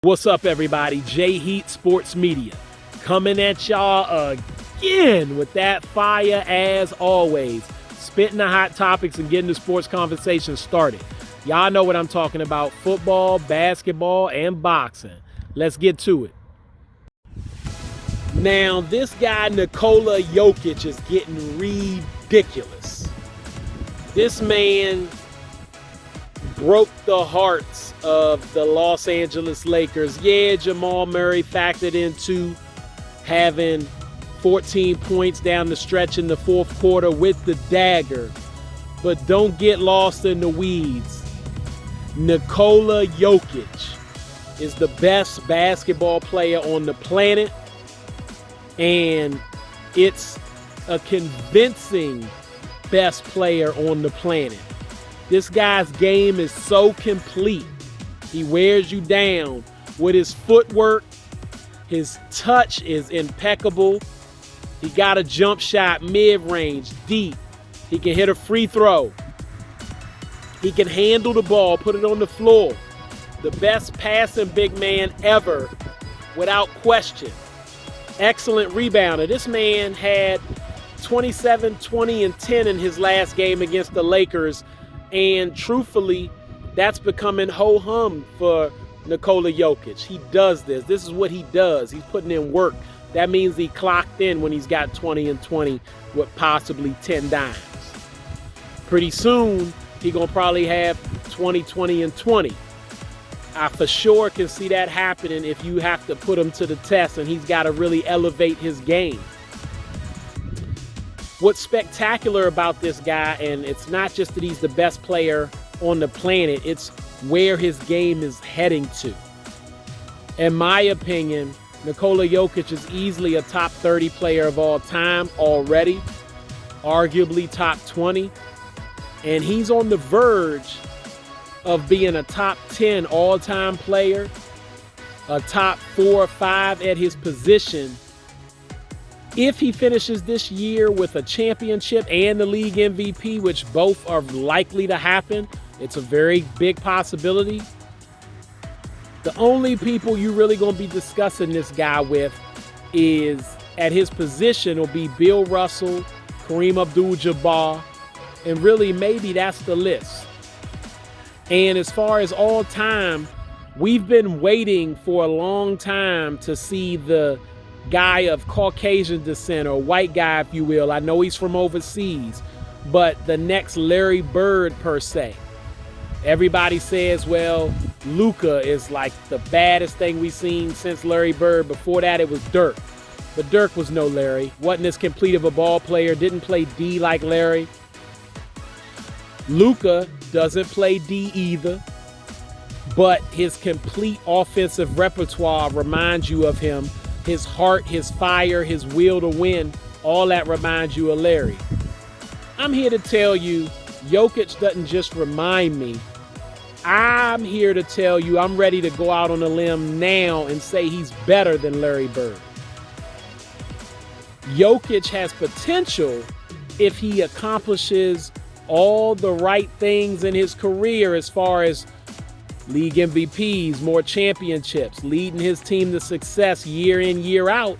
What's up, everybody? J-Heat Sports Media coming at y'all again with that fire as always. Spitting the hot topics and getting the sports conversation started. Y'all know what I'm talking about: football, basketball, and boxing. Let's get to it. Now, this guy, Nikola Jokic, is getting ridiculous. This man broke the hearts of the Los Angeles Lakers. Yeah, Jamal Murray factored into having 14 points down the stretch in the fourth quarter with the dagger. But don't get lost in the weeds. Nikola Jokic is the best basketball player on the planet, and it's a convincing best player on the planet. This guy's game is so complete. He wears you down with his footwork. His touch is impeccable. He got a jump shot mid-range, deep. He can hit a free throw. He can handle the ball, put it on the floor. The best passing big man ever, without question. Excellent rebounder. This man had 27, 20, and 10 in his last game against the Lakers. And truthfully, that's becoming ho-hum for Nikola Jokic. He does this. This is what he does. He's putting in work. That means he clocked in when he's got 20 and 20 with possibly 10 dimes. Pretty soon, he's going to probably have 20, 20, and 20. I for sure can see that happening if you have to put him to the test, and he's got to really elevate his game. What's spectacular about this guy, and it's not just that he's the best player on the planet, it's where his game is heading to. In my opinion, Nikola Jokic is easily a top 30 player of all time already, arguably top 20, and he's on the verge of being a top 10 all-time player, a top 4 or 5 at his position. If he finishes this year with a championship and the league MVP, which both are likely to happen, it's a very big possibility. The only people you're really going to be discussing this guy with is, at his position, will be Bill Russell, Kareem Abdul-Jabbar, and really maybe that's the list. And as far as all time, we've been waiting for a long time to see the guy of Caucasian descent, or white guy, if you will. I know he's from overseas, but the next Larry Bird per se. Everybody says, well, Luka is like the baddest thing we've seen since Larry Bird. Before that, it was Dirk. But Dirk was no Larry. Wasn't as complete of a ball player. Didn't play D like Larry. Luka doesn't play D either. But his complete offensive repertoire reminds you of him. His heart, his fire, his will to win, all that reminds you of Larry. I'm here to tell you, Jokic doesn't just remind me. I'm here to tell you I'm ready to go out on a limb now and say he's better than Larry Bird. Jokic has potential if he accomplishes all the right things in his career as far as league MVPs, more championships, leading his team to success year in, year out.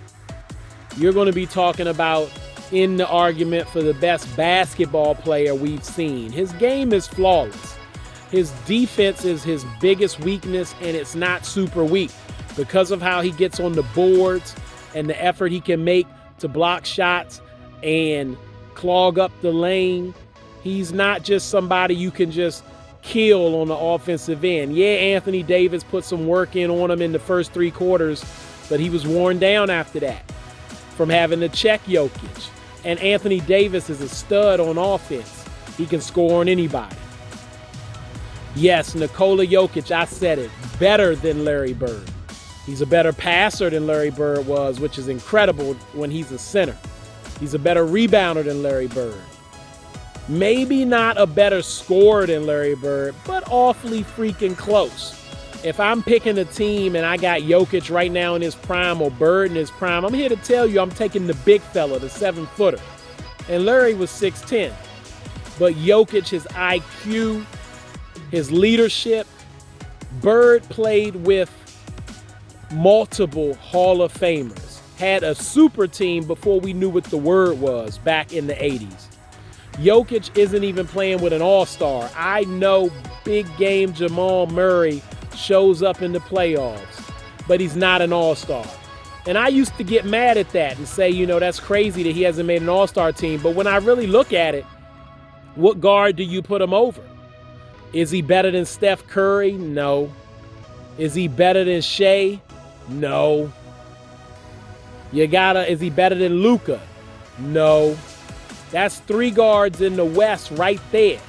You're going to be talking about in the argument for the best basketball player we've seen. His game is flawless. His defense is his biggest weakness, and it's not super weak because of how he gets on the boards and the effort he can make to block shots and clog up the lane. He's not just somebody you can just kill on the offensive end. Yeah, Anthony Davis put some work in on him in the first 3 quarters, but he was worn down after that from having to check Jokic. And Anthony Davis is a stud on offense. He can score on anybody. Yes, Nikola Jokic, I said it, better than Larry Bird. He's a better passer than Larry Bird was, which is incredible when he's a center. He's a better rebounder than Larry Bird. Maybe not a better scorer than Larry Bird, but awfully freaking close. If I'm picking a team and I got Jokic right now in his prime or Bird in his prime, I'm here to tell you I'm taking the big fella, the 7-footer. And Larry was 6'10". But Jokic, his IQ, his leadership, Bird played with multiple Hall of Famers, had a super team before we knew what the word was back in the 80s. Jokic isn't even playing with an all-star. I know big game Jamal Murray shows up in the playoffs, but he's not an all-star. And I used to get mad at that and say, that's crazy that he hasn't made an all-star team. But when I really look at it, what guard do you put him over? Is he better than Steph Curry? No. Is he better than Shea? No. Is he better than Luka? No. That's 3 guards in the West right there.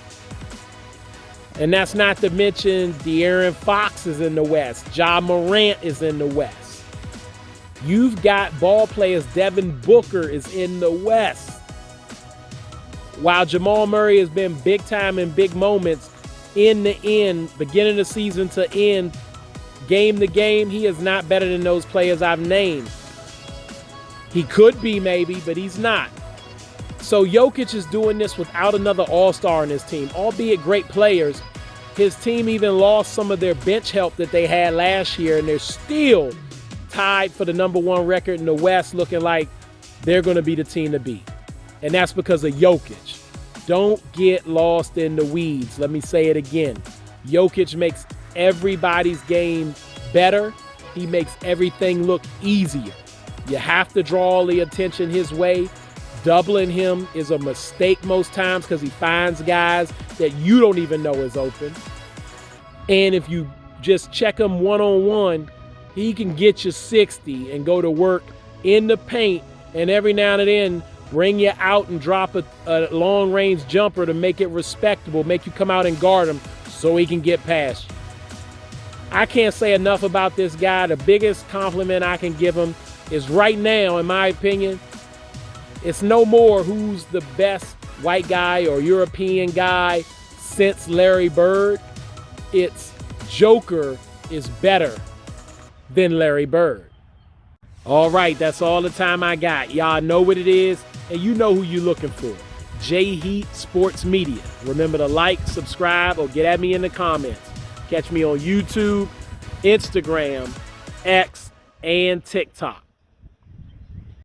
And that's not to mention De'Aaron Fox is in the West. Ja Morant is in the West. You've got ball players. Devin Booker is in the West. While Jamal Murray has been big time in big moments, in the end, beginning of the season to end, game to game, he is not better than those players I've named. He could be maybe, but he's not. So Jokic is doing this without another all-star in his team, albeit great players. His team even lost some of their bench help that they had last year, and they're still tied for the #1 record in the West, looking like they're going to be the team to beat. And that's because of Jokic. Don't get lost in the weeds. Let me say it again. Jokic makes everybody's game better. He makes everything look easier. You have to draw all the attention his way. Doubling him is a mistake most times because he finds guys that you don't even know is open. And if you just check him one-on-one, he can get you 60 and go to work in the paint, and every now and then bring you out and drop a long-range jumper to make it respectable, make you come out and guard him so he can get past you. I can't say enough about this guy. The biggest compliment I can give him is right now, in my opinion, it's no more who's the best white guy or European guy since Larry Bird. It's Joker is better than Larry Bird. All right, that's all the time I got. Y'all know what it is, and you know who you're looking for. J-Heat Sports Media. Remember to like, subscribe, or get at me in the comments. Catch me on YouTube, Instagram, X, and TikTok.